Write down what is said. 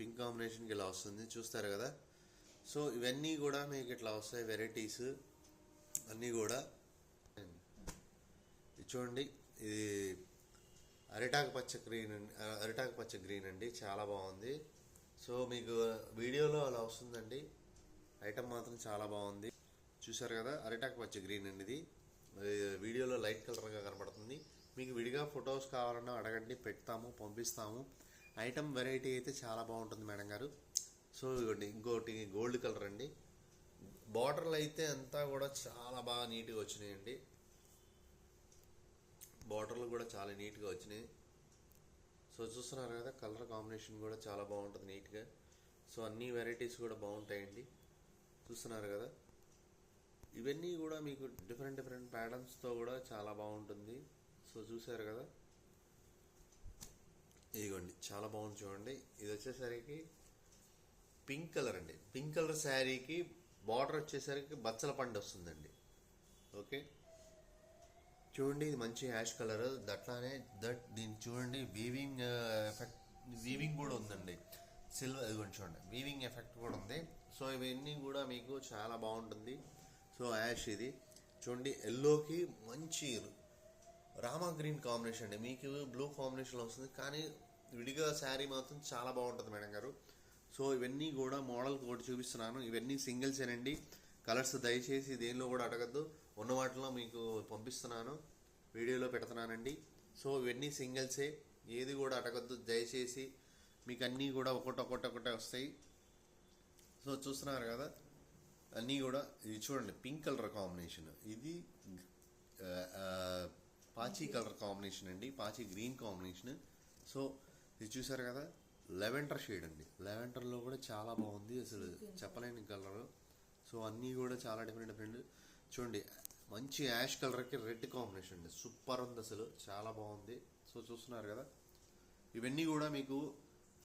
Pink కాంబినేషన్కి ఇలా వస్తుంది చూస్తారు కదా. సో ఇవన్నీ కూడా మీకు ఇట్లా వస్తాయి వెరైటీస్ అన్నీ కూడా. ఇది చూడండి, ఇది అరిటాకు పచ్చ గ్రీన్ అండి, చాలా బాగుంది. సో మీకు వీడియోలో అలా వస్తుందండి, ఐటమ్ మాత్రం చాలా బాగుంది. చూసారు కదా, అరిటాకు పచ్చ గ్రీన్ అండి. ఇది వీడియోలో లైట్ కలర్గా కనబడుతుంది. మీకు విడిగా ఫొటోస్ కావాలన్నా అడగండి, పెడతాము, పంపిస్తాము. ఐటమ్ వెరైటీ అయితే చాలా బాగుంటుంది మేడం గారు. సో ఇవ్వండి, ఇంకోటి గోల్డ్ కలర్ అండి. బార్డర్లు అయితే అంతా కూడా చాలా బాగా నీట్గా వచ్చినాయండి. బార్డర్లు కూడా చాలా నీట్గా వచ్చినాయి. సో చూస్తున్నారు కదా, కలర్ కాంబినేషన్ కూడా చాలా బాగుంటుంది నీట్గా. సో అన్ని వెరైటీస్ కూడా బాగుంటాయండి, చూస్తున్నారు కదా. ఇవన్నీ కూడా మీకు డిఫరెంట్ ప్యాటర్న్స్తో కూడా చాలా బాగుంటుంది. సో చూసారు కదా, ఇదిగోండి చాలా బాగుంది చూడండి. ఇది వచ్చేసరికి పింక్ కలర్ అండి. పింక్ కలర్ శారీకి బార్డర్ వచ్చేసరికి బచ్చల పండు వస్తుందండి. ఓకే చూడండి, ఇది మంచి యాష్ కలర్. అట్లానే దీన్ని చూడండి, వీవింగ్ ఎఫెక్ట్, వీవింగ్ కూడా ఉందండి. సిల్వర్, ఇదిగోండి చూడండి, వీవింగ్ ఎఫెక్ట్ కూడా ఉంది. సో ఇవన్నీ కూడా మీకు చాలా బాగుంటుంది. సో యాష్ ఇది చూడండి, ఎల్లోకి మంచి రామా గ్రీన్ కాంబినేషన్ అండి. మీకు బ్లూ కాంబినేషన్లో వస్తుంది, కానీ విడిగా శారీ మాత్రం చాలా బాగుంటుంది మేడం గారు. సో ఇవన్నీ కూడా మోడల్ ఒకటి చూపిస్తున్నాను. ఇవన్నీ సింగిల్సేనండి. కలర్స్ దయచేసి దేనిలో కూడా అడగద్దు, ఉన్న వాటిలో మీకు పంపిస్తున్నాను, వీడియోలో పెడుతున్నానండి. సో ఇవన్నీ సింగిల్సే, ఏది కూడా అడగద్దు దయచేసి. మీకు అన్నీ కూడా ఒకటే వస్తాయి. సో చూస్తున్నారు కదా, అన్నీ కూడా. ఇది చూడండి, పింక్ కలర్ కాంబినేషన్, ఇది పాచి కలర్ కాంబినేషన్ అండి, పాచి గ్రీన్ కాంబినేషన్. సో ఇది చూసారు కదా, లెవెండర్ షేడ్ అండి. లెవెండర్లో కూడా చాలా బాగుంది, అసలు చెప్పలేని కలర్. సో అన్నీ కూడా చాలా డిఫరెంట్. చూడండి, మంచి యాష్ కలర్కి రెడ్ కాంబినేషన్ అండి, సూపర్ ఉంది, అసలు చాలా బాగుంది. సో చూస్తున్నారు కదా, ఇవన్నీ కూడా మీకు